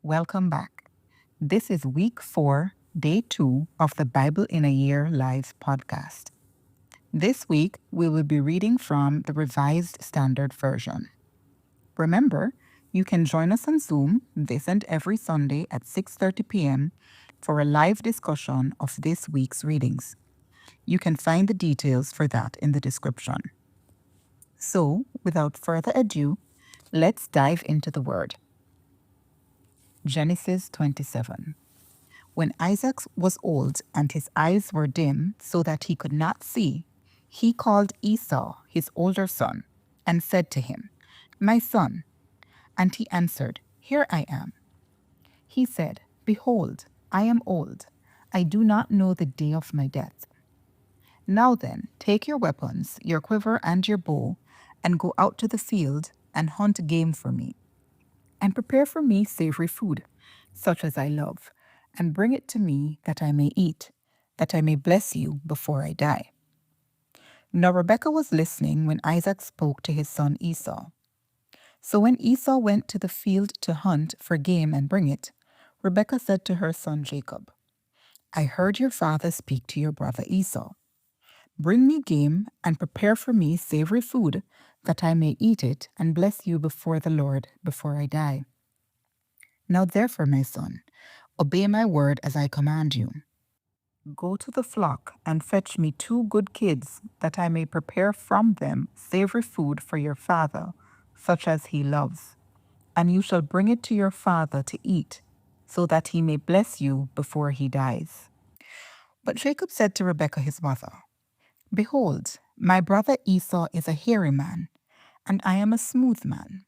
Welcome back. This is week 4, day 2 of the Bible in a Year Live podcast. This week, we will be reading from the Revised Standard Version. Remember, you can join us on Zoom this and every Sunday at 6:30 p.m. for a live discussion of this week's readings. You can find the details for that in the description. So, without further ado, let's dive into the word. Genesis 27. When Isaac was old and his eyes were dim so that he could not see, he called Esau, his older son, and said to him, "My son." And he answered, "Here I am." He said, "Behold, I am old. I do not know the day of my death. Now then, take your weapons, your quiver and your bow, and go out to the field and hunt game for me, and prepare for me savory food, such as I love, and bring it to me that I may eat, that I may bless you before I die." Now Rebekah was listening when Isaac spoke to his son Esau. So when Esau went to the field to hunt for game and bring it, Rebekah said to her son Jacob, "I heard your father speak to your brother Esau. Bring me game and prepare for me savory food, that I may eat it and bless you before the Lord before I die. Now therefore, my son, obey my word as I command you. Go to the flock and fetch me 2 good kids, that I may prepare from them savory food for your father, such as he loves. And you shall bring it to your father to eat, so that he may bless you before he dies." But Jacob said to Rebekah his mother, "Behold, my brother Esau is a hairy man, and I am a smooth man.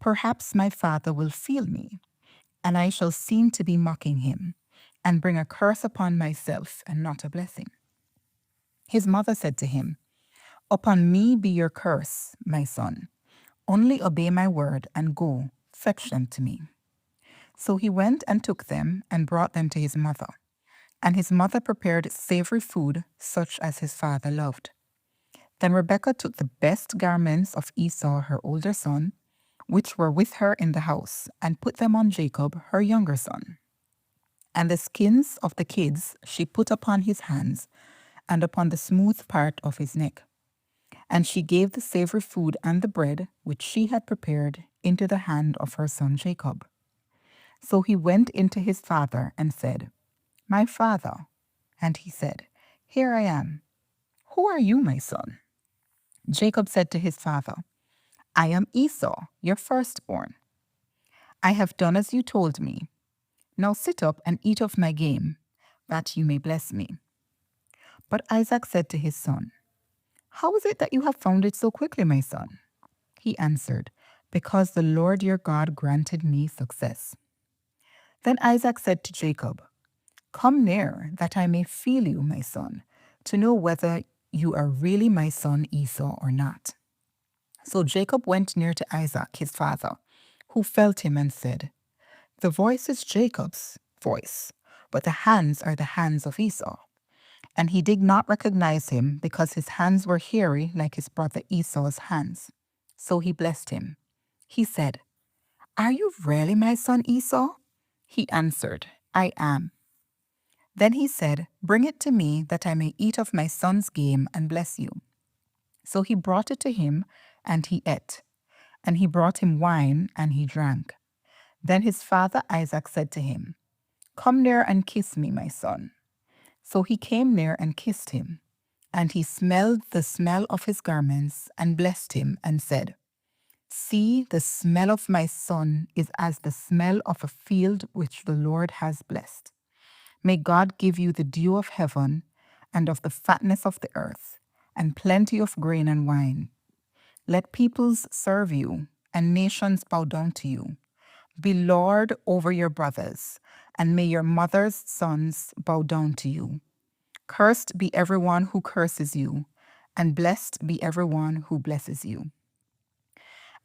Perhaps my father will feel me, and I shall seem to be mocking him, and bring a curse upon myself and not a blessing." His mother said to him, "Upon me be your curse, my son. Only obey my word and go, fetch them to me." So he went and took them and brought them to his mother. And his mother prepared savory food, such as his father loved. Then Rebekah took the best garments of Esau, her older son, which were with her in the house, and put them on Jacob, her younger son. And the skins of the kids she put upon his hands and upon the smooth part of his neck. And she gave the savory food and the bread which she had prepared into the hand of her son Jacob. So he went into his father and said, "My father." And he said, "Here I am." "Who are you, my son?" Jacob said to his father, "I am Esau, your firstborn. I have done as you told me. Now sit up and eat of my game, that you may bless me." But Isaac said to his son, "How is it that you have found it so quickly, my son?" He answered, "Because the Lord your God granted me success." Then Isaac said to Jacob, "Come near, that I may feel you, my son, to know whether you are really my son Esau or not." So Jacob went near to Isaac, his father, who felt him and said, "The voice is Jacob's voice, but the hands are the hands of Esau." And he did not recognize him, because his hands were hairy like his brother Esau's hands. So he blessed him. He said, "Are you really my son Esau?" He answered, "I am." Then he said, "Bring it to me, that I may eat of my son's game and bless you." So he brought it to him, and he ate. And he brought him wine, and he drank. Then his father Isaac said to him, "Come near and kiss me, my son." So he came near and kissed him. And he smelled the smell of his garments, and blessed him, and said, "See, the smell of my son is as the smell of a field which the Lord has blessed. May God give you the dew of heaven, and of the fatness of the earth, and plenty of grain and wine. Let peoples serve you, and nations bow down to you. Be Lord over your brothers, and may your mother's sons bow down to you. Cursed be everyone who curses you, and blessed be everyone who blesses you."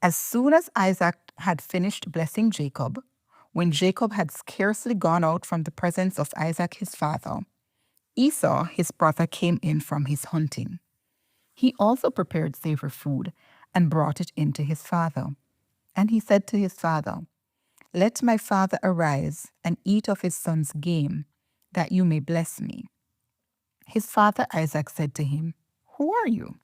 As soon as Isaac had finished blessing Jacob, when Jacob had scarcely gone out from the presence of Isaac his father, Esau his brother came in from his hunting. He also prepared savory food and brought it in to his father. And he said to his father, Let my father arise and eat of his son's game, that you may bless me. His father Isaac said to him, Who are you?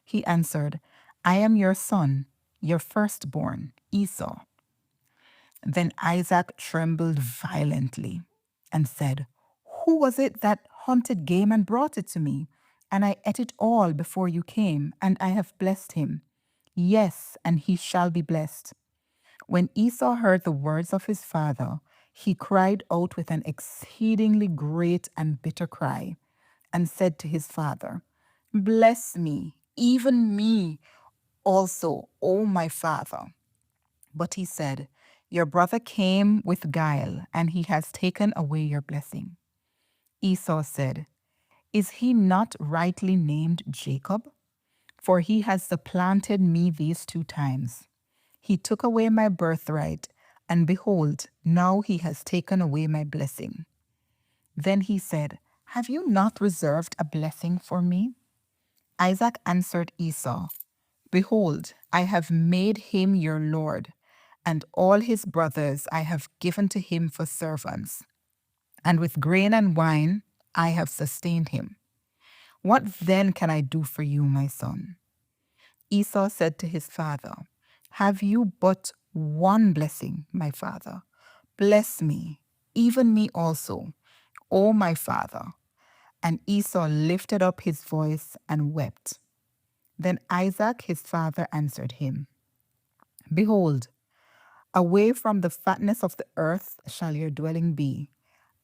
He answered, I am your son, your firstborn, Esau. Then Isaac trembled violently and said, Who was it that hunted game and brought it to me? And I ate it all before you came, and I have blessed him. Yes, and he shall be blessed. When Esau heard the words of his father, he cried out with an exceedingly great and bitter cry, and said to his father, Bless me, even me also, O my father. But he said, Your brother came with guile, and he has taken away your blessing. Esau said, Is he not rightly named Jacob? For he has supplanted me these 2 times. He took away my birthright, and behold, now he has taken away my blessing. Then he said, Have you not reserved a blessing for me? Isaac answered Esau, Behold, I have made him your lord, and all his brothers I have given to him for servants, and with grain and wine I have sustained him. What then can I do for you, my son? Esau said to his father, Have you but one blessing, my father? Bless me, even me also, O my father. And Esau lifted up his voice and wept. Then Isaac his father answered him, Behold, away from the fatness of the earth shall your dwelling be,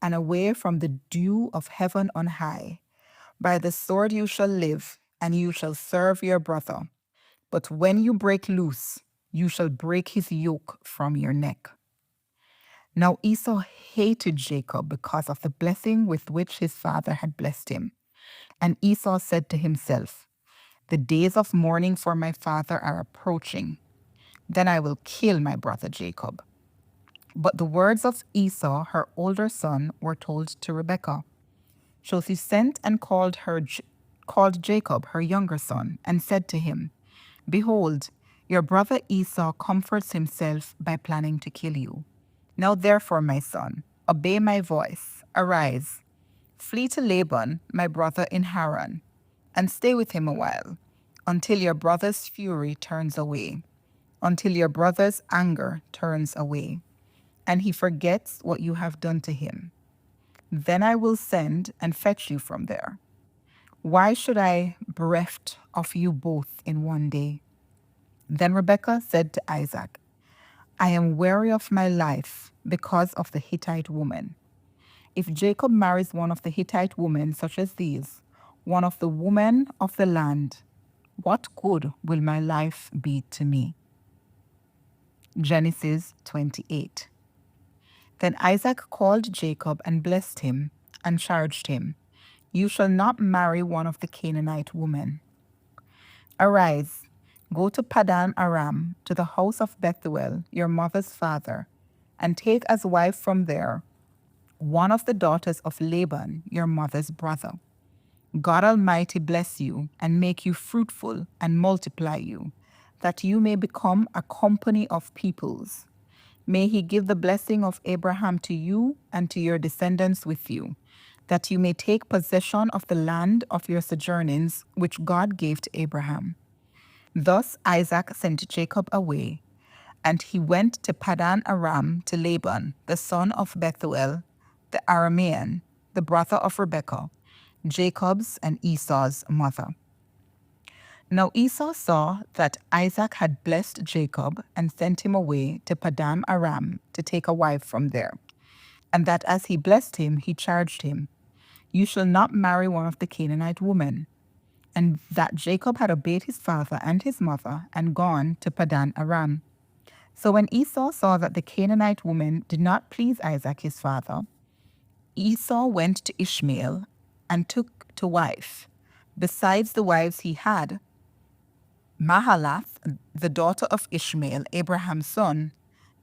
and away from the dew of heaven on high. By the sword you shall live, and you shall serve your brother. But when you break loose, you shall break his yoke from your neck. Now Esau hated Jacob because of the blessing with which his father had blessed him. And Esau said to himself, The days of mourning for my father are approaching. Then I will kill my brother Jacob. But the words of Esau, her older son, were told to Rebekah. So she sent and called Jacob, her younger son, and said to him, Behold, your brother Esau comforts himself by planning to kill you. Now therefore, my son, obey my voice. Arise, flee to Laban, my brother in Haran, and stay with him a while, until your brother's fury turns away, until your brother's anger turns away, and he forgets what you have done to him. Then I will send and fetch you from there. Why should I bereft of you both in one day? Then Rebekah said to Isaac, I am weary of my life because of the Hittite woman. If Jacob marries one of the Hittite women such as these, one of the women of the land, what good will my life be to me? Genesis 28. Then Isaac called Jacob and blessed him and charged him, You shall not marry one of the Canaanite women. Arise, go to Padan Aram, to the house of Bethuel, your mother's father, and take as wife from there one of the daughters of Laban, your mother's brother. God Almighty bless you and make you fruitful and multiply you, that you may become a company of peoples. May he give the blessing of Abraham to you and to your descendants with you, that you may take possession of the land of your sojournings, which God gave to Abraham. Thus Isaac sent Jacob away, and he went to Padan Aram to Laban, the son of Bethuel, the Aramean, the brother of Rebekah, Jacob's and Esau's mother. Now Esau saw that Isaac had blessed Jacob and sent him away to Padan Aram to take a wife from there, and that as he blessed him, he charged him, You shall not marry one of the Canaanite women, and that Jacob had obeyed his father and his mother and gone to Padan Aram. So when Esau saw that the Canaanite woman did not please Isaac his father, Esau went to Ishmael and took to wife, besides the wives he had, Mahalath, the daughter of Ishmael, Abraham's son,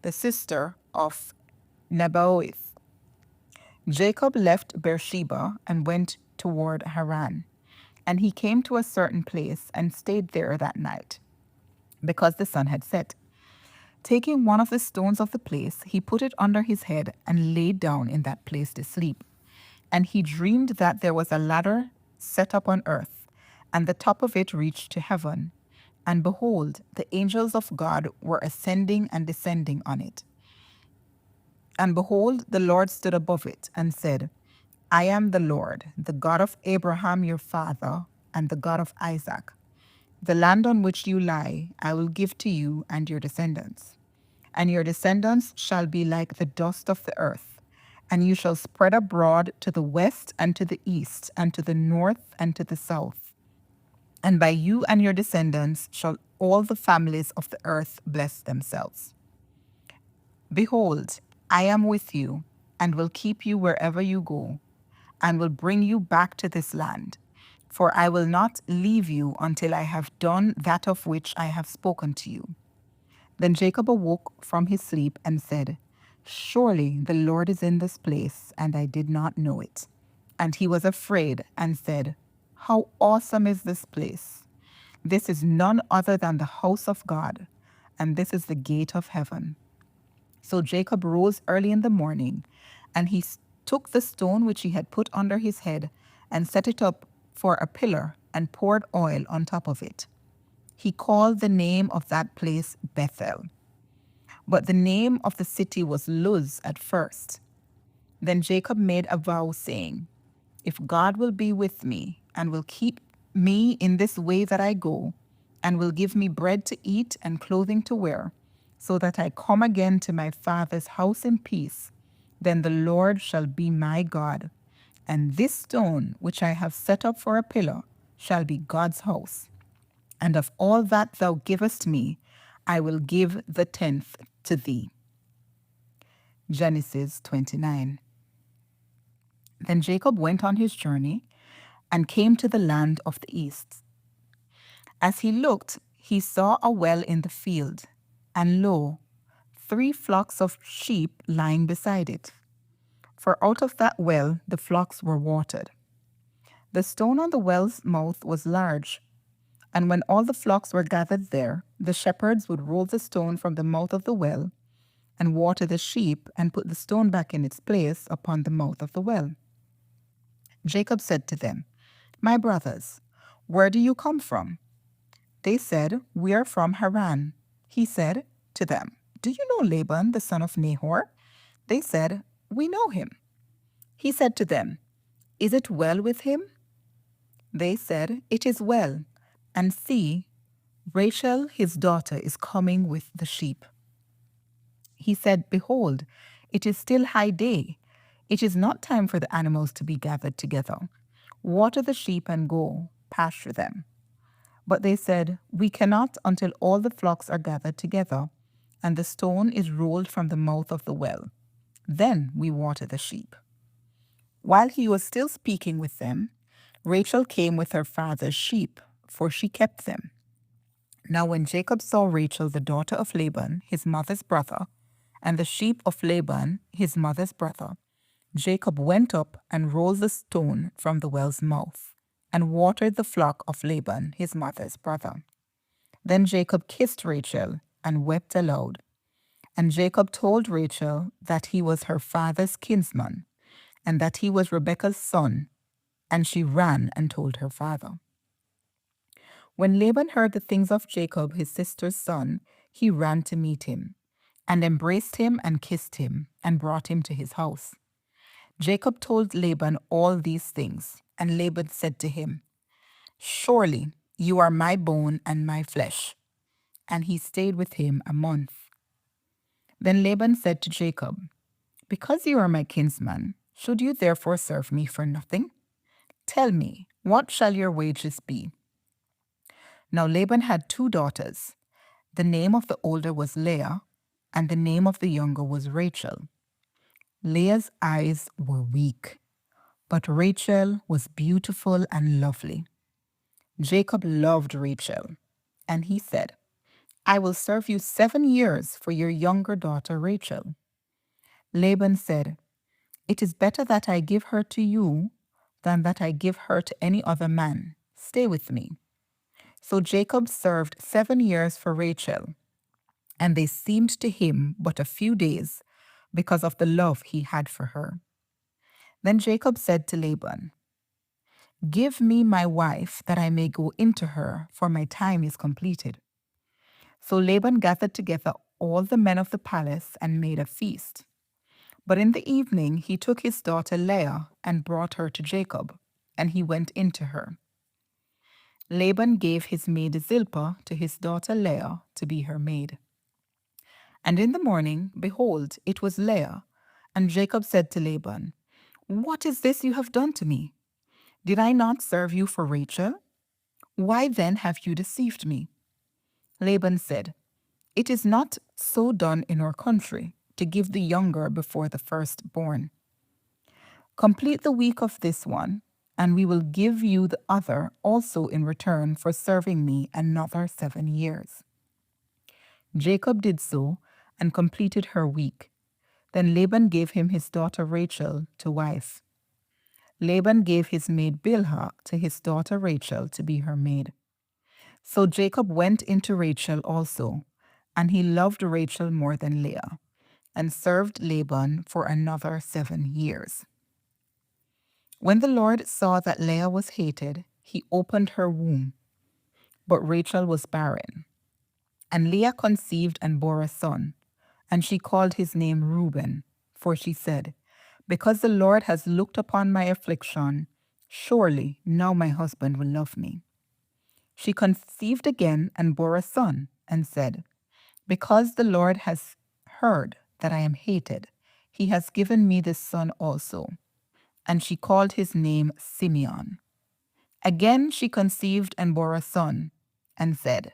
the sister of Nebaioth. Jacob left Beersheba and went toward Haran. And he came to a certain place and stayed there that night, because the sun had set. Taking one of the stones of the place, he put it under his head and lay down in that place to sleep. And he dreamed that there was a ladder set up on earth, and the top of it reached to heaven. And behold, the angels of God were ascending and descending on it. And behold, the Lord stood above it and said, I am the Lord, the God of Abraham your father, and the God of Isaac. The land on which you lie, I will give to you and your descendants. And your descendants shall be like the dust of the earth. And you shall spread abroad to the west and to the east, and to the north and to the south. And by you and your descendants shall all the families of the earth bless themselves. Behold, I am with you, and will keep you wherever you go, and will bring you back to this land. For I will not leave you until I have done that of which I have spoken to you. Then Jacob awoke from his sleep and said, Surely the Lord is in this place, and I did not know it. And he was afraid and said, How awesome is this place! This is none other than the house of God, and this is the gate of heaven. So Jacob rose early in the morning, and he took the stone which he had put under his head and set it up for a pillar and poured oil on top of it. He called the name of that place Bethel. But the name of the city was Luz at first. Then Jacob made a vow, saying, If God will be with me, and will keep me in this way that I go, and will give me bread to eat and clothing to wear, so that I come again to my father's house in peace, then the Lord shall be my God, and this stone which I have set up for a pillar shall be God's house. And of all that thou givest me, I will give the tenth to thee. Genesis 29. Then Jacob went on his journey and came to the land of the east. As he looked, he saw a well in the field, and lo, 3 flocks of sheep lying beside it. For out of that well the flocks were watered. The stone on the well's mouth was large, and when all the flocks were gathered there, the shepherds would roll the stone from the mouth of the well and water the sheep and put the stone back in its place upon the mouth of the well. Jacob said to them, My brothers, where do you come from? They said, We are from Haran. He said to them, Do you know Laban, the son of Nahor? They said, We know him. He said to them, Is it well with him? They said, It is well. And see, Rachel, his daughter, is coming with the sheep. He said, Behold, it is still high day. It is not time for the animals to be gathered together. Water the sheep and go, pasture them. But they said, We cannot until all the flocks are gathered together, and the stone is rolled from the mouth of the well. Then we water the sheep. While he was still speaking with them, Rachel came with her father's sheep, for she kept them. Now when Jacob saw Rachel, the daughter of Laban, his mother's brother, and the sheep of Laban, his mother's brother, Jacob went up and rolled the stone from the well's mouth, and watered the flock of Laban, his mother's brother. Then Jacob kissed Rachel and wept aloud. And Jacob told Rachel that he was her father's kinsman, and that he was Rebekah's son, and she ran and told her father. When Laban heard the things of Jacob, his sister's son, he ran to meet him, and embraced him and kissed him, and brought him to his house. Jacob told Laban all these things, and Laban said to him, Surely you are my bone and my flesh. And he stayed with him a month. Then Laban said to Jacob, Because you are my kinsman, should you therefore serve me for nothing? Tell me, what shall your wages be? Now Laban had 2 daughters. The name of the older was Leah, and the name of the younger was Rachel. Leah's eyes were weak, but Rachel was beautiful and lovely. Jacob loved Rachel, and he said, I will serve you 7 years for your younger daughter Rachel. Laban said, It is better that I give her to you than that I give her to any other man. Stay with me. So Jacob served 7 years for Rachel. and they seemed to him but a few days because of the love he had for her. Then Jacob said to Laban, "Give me my wife that I may go into her, for my time is completed." So Laban gathered together all the men of the palace and made a feast. But in the evening he took his daughter Leah and brought her to Jacob, and he went into her. Laban gave his maid Zilpah to his daughter Leah to be her maid. And in the morning, behold, it was Leah. And Jacob said to Laban, "What is this you have done to me? Did I not serve you for Rachel? Why then have you deceived me?" Laban said, "It is not so done in our country, to give the younger before the firstborn. Complete the week of this one, and we will give you the other also in return for serving me another 7 years." Jacob did so and completed her week. Then Laban gave him his daughter Rachel to wife. Laban gave his maid Bilhah to his daughter Rachel to be her maid. So Jacob went into Rachel also, and he loved Rachel more than Leah, and served Laban for another 7 years. When the Lord saw that Leah was hated, he opened her womb, but Rachel was barren. And Leah conceived and bore a son, and she called his name Reuben, for she said, "Because the Lord has looked upon my affliction, surely now my husband will love me." She conceived again and bore a son, and said, "Because the Lord has heard that I am hated, he has given me this son also." And she called his name Simeon. Again she conceived and bore a son, and said,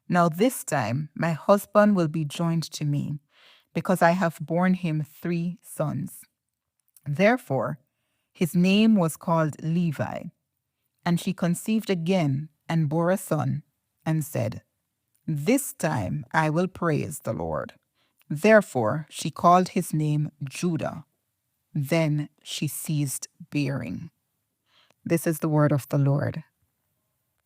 "Now this time my husband will be joined to me, because I have borne him 3 sons." Therefore his name was called Levi. And she conceived again and bore a son, and said, "This time I will praise the Lord." Therefore she called his name Judah. Then she ceased bearing. This is the word of the Lord.